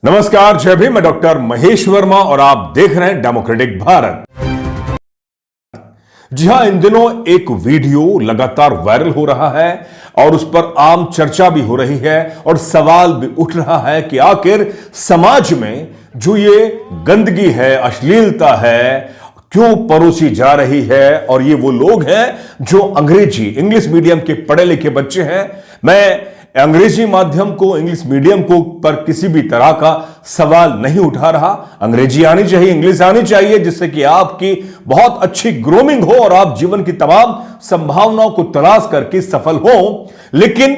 नमस्कार, जय भीम। मैं डॉक्टर महेश वर्मा और आप देख रहे हैं डेमोक्रेटिक भारत। जी हां, इन दिनों एक वीडियो लगातार वायरल हो रहा है और उस पर आम चर्चा भी हो रही है और सवाल भी उठ रहा है कि आखिर समाज में जो ये गंदगी है, अश्लीलता है, क्यों परोसी जा रही है। और ये वो लोग हैं जो इंग्लिश मीडियम के पढ़े लिखे बच्चे हैं। मैं अंग्रेजी माध्यम को, इंग्लिश मीडियम को पर किसी भी तरह का सवाल नहीं उठा रहा। अंग्रेजी आनी चाहिए, इंग्लिश आनी चाहिए, जिससे कि आपकी बहुत अच्छी ग्रूमिंग हो और आप जीवन की तमाम संभावनाओं को तलाश करके सफल हो। लेकिन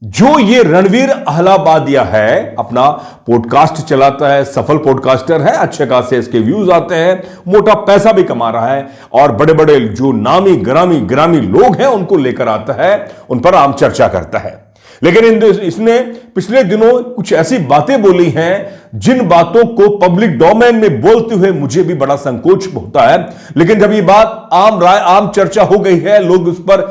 जो ये रणवीर अहलाबादिया है, अपना पॉडकास्ट चलाता है, सफल पॉडकास्टर है, अच्छे खासे इसके व्यूज आते हैं, मोटा पैसा भी कमा रहा है और बड़े बड़े जो नामी ग्रामी लोग हैं उनको लेकर आता है, उन पर आम चर्चा करता है। लेकिन इसने पिछले दिनों कुछ ऐसी बातें बोली हैं जिन बातों को पब्लिक डोमेन में बोलते हुए मुझे भी बड़ा संकोच होता है। लेकिन जब ये बात आम चर्चा हो गई है, लोग उस पर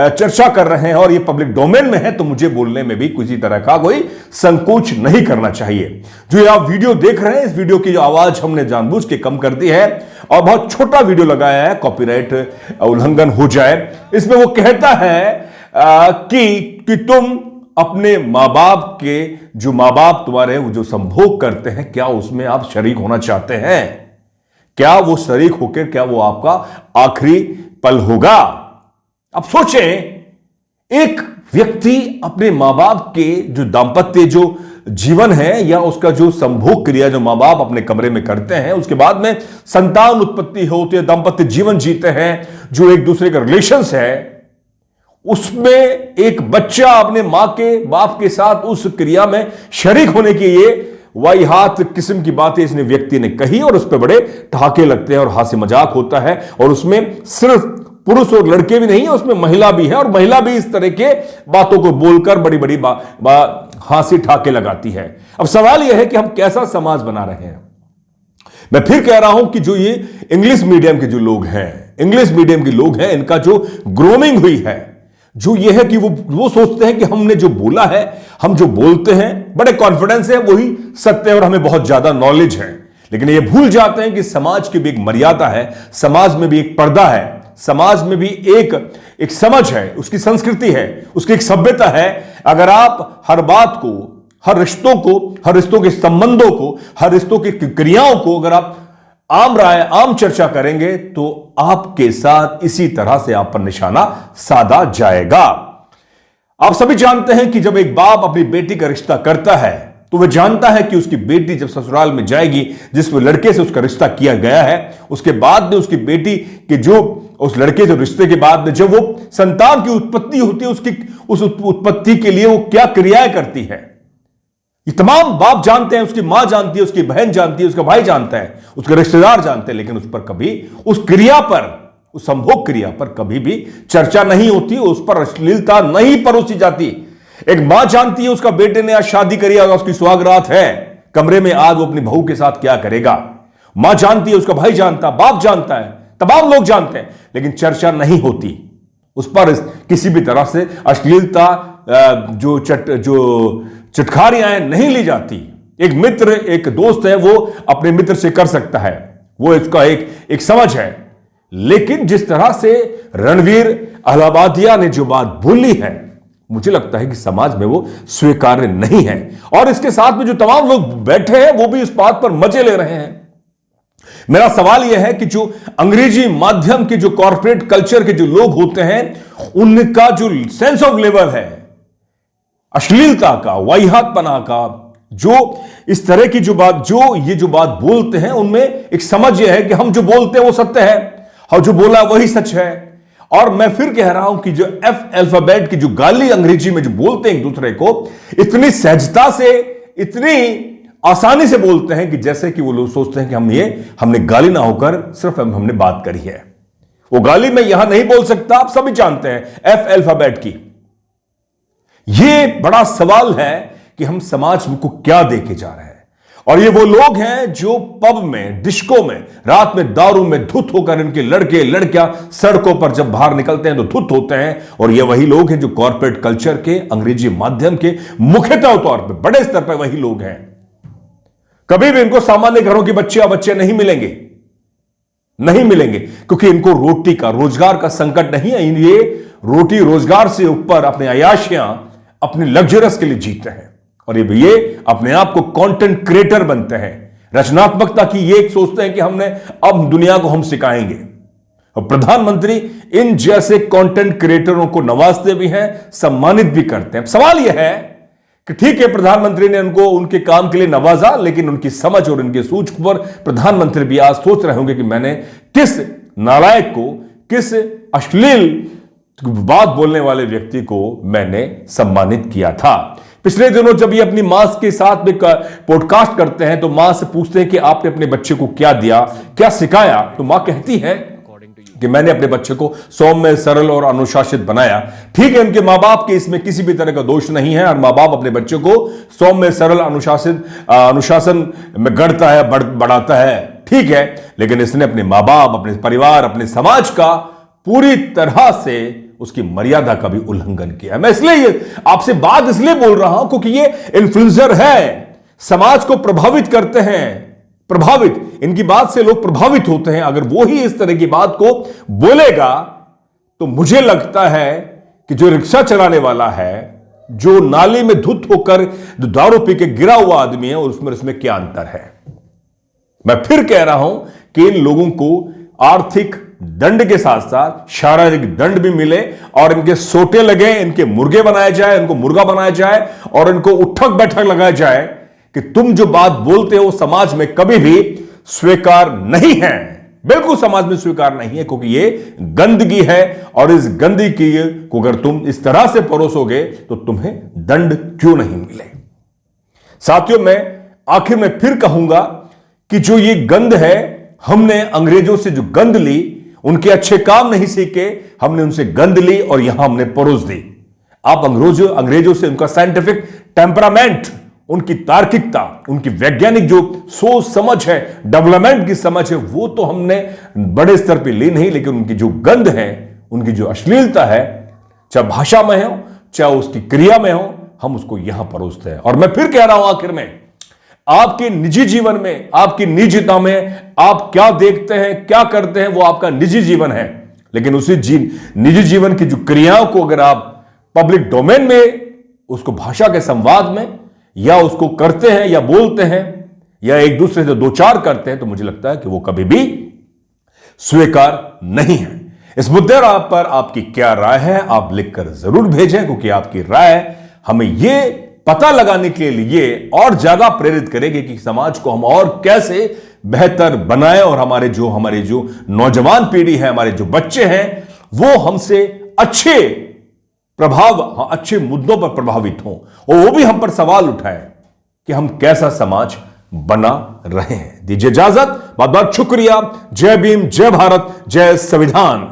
चर्चा कर रहे हैं और ये पब्लिक डोमेन में है, तो मुझे बोलने में भी किसी तरह का कोई संकोच नहीं करना चाहिए। जो आप वीडियो देख रहे हैं, इस वीडियो की आवाज हमने जानबूझ के कम कर दी है और बहुत छोटा वीडियो लगाया है, कॉपीराइट उल्लंघन हो जाए। इसमें वो कहता है कि तुम अपने मां बाप के, जो मां बाप तुम्हारे वो जो संभोग करते हैं, क्या उसमें आप शरीक होना चाहते हैं? क्या वो शरीक होकर क्या वो आपका आखिरी पल होगा? अब सोचें, एक व्यक्ति अपने मां बाप के जो दांपत्य जो जीवन है या उसका जो संभोग क्रिया जो मां बाप अपने कमरे में करते हैं, उसके बाद में संतान उत्पत्ति होती है, दांपत्य जीवन जीते हैं, जो एक दूसरे का रिलेशंस है, उसमें एक बच्चा अपने मां के बाप के साथ उस क्रिया में शरीक होने की ये वाहियात किस्म की बातें इसने व्यक्ति ने कही और उस पर बड़े ठहाके लगते हैं और हंसी मजाक होता है। और उसमें सिर्फ पुरुष और लड़के भी नहीं है, उसमें महिला भी है और महिला भी इस तरह के बातों को बोलकर बड़ी बड़ी हंसी ठहाके लगाती है। अब सवाल यह है कि हम कैसा समाज बना रहे हैं। मैं फिर कह रहा हूं कि जो ये इंग्लिश मीडियम के जो लोग हैं, इनका जो ग्रूमिंग हुई है, जो ये है कि वो सोचते हैं कि हमने जो बोला है, हम जो बोलते हैं बड़े कॉन्फिडेंस है, वही सत्य है और हमें बहुत ज्यादा नॉलेज है। लेकिन ये भूल जाते हैं कि समाज की भी एक मर्यादा है, समाज में भी एक पर्दा है, समाज में भी एक समझ है, उसकी संस्कृति है, उसकी एक सभ्यता है। अगर आप हर बात को, हर रिश्तों के संबंधों को, हर रिश्तों की क्रियाओं को अगर आप आम चर्चा करेंगे तो आपके साथ इसी तरह से आप पर निशाना साधा जाएगा। आप सभी जानते हैं कि जब एक बाप अपनी बेटी का रिश्ता करता है तो वह जानता है कि उसकी बेटी जब ससुराल में जाएगी, जिस लड़के से उसका रिश्ता किया गया है, उसके बाद में उसकी बेटी के जो उस लड़के से रिश्ते के बाद में जब वो संतान की उत्पत्ति होती है, उस उत्पत्ति के लिए वो क्या क्रियाएं करती है, ये तमाम बाप जानते हैं, उसकी मां जानती है, उसकी बहन जानती है, उसका भाई जानता है, उसके रिश्तेदार जानते हैं। लेकिन उस पर कभी उस क्रिया पर, उस संभोग क्रिया पर कभी भी चर्चा नहीं होती, उस पर अश्लीलता नहीं परोसी जाती। एक मां जानती है उसका बेटे ने आज शादी करी और उसकी सुहागरात है, कमरे में आज वो अपनी बहू के साथ क्या करेगा। मां जानती है, उसका भाई जानता, बाप जानता है, तमाम लोग जानते हैं, लेकिन चर्चा नहीं होती। उस पर किसी भी तरह से अश्लीलता जो चटखारियां नहीं ली जाती। एक मित्र, एक दोस्त है, वो अपने मित्र से कर सकता है, वो इसका एक समझ है। लेकिन जिस तरह से रणवीर अहलाबादिया ने जो बात बोली है, मुझे लगता है कि समाज में वो स्वीकार्य नहीं है। और इसके साथ में जो तमाम लोग बैठे हैं वो भी इस बात पर मजे ले रहे हैं। मेरा सवाल यह है कि जो अंग्रेजी माध्यम के जो कॉर्पोरेट कल्चर के जो लोग होते हैं, उनका जो सेंस ऑफ लेवल है, अश्लीलता का, वाहियातपना का, जो इस तरह की जो बात बोलते हैं, उनमें एक समझ यह है कि हम जो बोलते हैं वो सत्य है और जो बोला वही सच है। और मैं फिर कह रहा हूं कि जो एफ अल्फाबेट की जो गाली अंग्रेजी में जो बोलते हैं एक दूसरे को, इतनी सहजता से, इतनी आसानी से बोलते हैं कि जैसे कि वो लोग सोचते हैं कि हमने गाली ना होकर सिर्फ हमने बात करी है। वो गाली मैं यहां नहीं बोल सकता, आप सभी जानते हैं एफ अल्फाबेट की। यह बड़ा सवाल है कि हम समाज को क्या देके जा रहे हैं। और ये वो लोग हैं जो पब में, डिस्को में, रात में दारू में धुत होकर, इनके लड़के लड़कियां सड़कों पर जब बाहर निकलते हैं तो धुत होते हैं। और ये वही लोग हैं जो कॉर्पोरेट कल्चर के, अंग्रेजी माध्यम के मुख्यतः तौर पर बड़े स्तर पर वही लोग हैं कभी भी इनको सामान्य घरों के बच्चे या बच्चे नहीं मिलेंगे, नहीं मिलेंगे, क्योंकि इनको रोटी का, रोजगार का संकट नहीं है। ये रोटी रोजगार से ऊपर अपने अयाशियां, अपनी लग्जरस के लिए जीते हैं, और ये अपने आप को कंटेंट क्रिएटर बनते हैं। रचनात्मकता की ये एक सोचते हैं कि हमने अब दुनिया को हम सिखाएंगे, और प्रधानमंत्री इन जैसे कंटेंट क्रिएटरों को नवाजते भी हैं, सम्मानित भी करते हैं। सवाल यह है कि ठीक है, प्रधानमंत्री ने उनको उनके काम के लिए नवाजा, लेकिन उनकी समझ और उनकी सूझ पर प्रधानमंत्री भी आज सोच रहे होंगे कि मैंने किस नालायक को, किस अश्लील बात बोलने वाले व्यक्ति को मैंने सम्मानित किया था। पिछले दिनों जब ये अपनी मां के साथ में पॉडकास्ट करते हैं तो मां से पूछते हैं कि आपने अपने बच्चे को क्या दिया, क्या सिखाया, तो मां कहती है कि मैंने अपने बच्चे को सौम्य, सरल और अनुशासित बनाया। ठीक है, उनके मां बाप के इसमें किसी भी तरह का दोष नहीं है, और मां बाप अपने बच्चे को सौम्य, सरल, अनुशासन में गढ़ता है, बढ़ाता है, ठीक है, लेकिन इसने अपने मां बाप, अपने परिवार, अपने समाज का पूरी तरह से उसकी मर्यादा का भी उल्लंघन किया। मैं इसलिए आपसे बात इसलिए बोल रहा हूं क्योंकि ये इन्फ्लुएंसर है, समाज को प्रभावित करते हैं, प्रभावित, इनकी बात से लोग प्रभावित होते हैं। अगर वो ही इस तरह की बात को बोलेगा तो मुझे लगता है कि जो रिक्शा चलाने वाला है, जो नाली में धुत होकर दारू पी के गिरा हुआ आदमी है, उसमें क्या अंतर है। मैं फिर कह रहा हूं कि इन लोगों को आर्थिक दंड के साथ साथ शारीरिक दंड भी मिले, और इनके सोटे लगे, इनके मुर्गे बनाए जाए, इनको मुर्गा बनाया जाए, और इनको उठक बैठक लगाया जाए कि तुम जो बात बोलते हो समाज में कभी भी स्वीकार नहीं है, बिल्कुल समाज में स्वीकार नहीं है, क्योंकि ये गंदगी है, और इस गंदगी को अगर तुम इस तरह से परोसोगे तो तुम्हें दंड क्यों नहीं मिले। साथियों, मैं आखिर में फिर कहूंगा कि जो ये गंद है, हमने अंग्रेजों से जो गंद ली, उनके अच्छे काम नहीं सीखे, हमने उनसे गंद ली और यहां हमने परोस दी। आप अंग्रेजों से उनका साइंटिफिक टेम्परामेंट, उनकी तार्किकता, उनकी वैज्ञानिक जो सोच समझ है, डेवलपमेंट की समझ है, वो तो हमने बड़े स्तर पे ली नहीं, लेकिन उनकी जो गंद है, उनकी जो अश्लीलता है, चाहे भाषा में हो, चाहे उसकी क्रिया में हो, हम उसको यहां परोसते हैं। और मैं फिर कह रहा हूं आखिर में, आपके निजी जीवन में, आपकी निजता में आप क्या देखते हैं, क्या करते हैं, वो आपका निजी जीवन है, लेकिन उसी निजी जीवन की जो क्रियाओं को अगर आप पब्लिक डोमेन में, उसको भाषा के संवाद में, या उसको करते हैं या बोलते हैं या एक दूसरे से दो चार करते हैं, तो मुझे लगता है कि वो कभी भी स्वीकार नहीं है। इस मुद्दे पर आपकी क्या राय है, आप लिखकर जरूर भेजें, क्योंकि आपकी राय हमें यह पता लगाने के लिए और ज्यादा प्रेरित करेगी कि समाज को हम और कैसे बेहतर बनाए, और हमारे जो नौजवान पीढ़ी है, हमारे जो बच्चे हैं, वो हमसे अच्छे मुद्दों पर प्रभावित हों, और वो भी हम पर सवाल उठाएं कि हम कैसा समाज बना रहे हैं। दीजिए इजाजत, बहुत बहुत शुक्रिया। जय भीम, जय भारत, जय संविधान।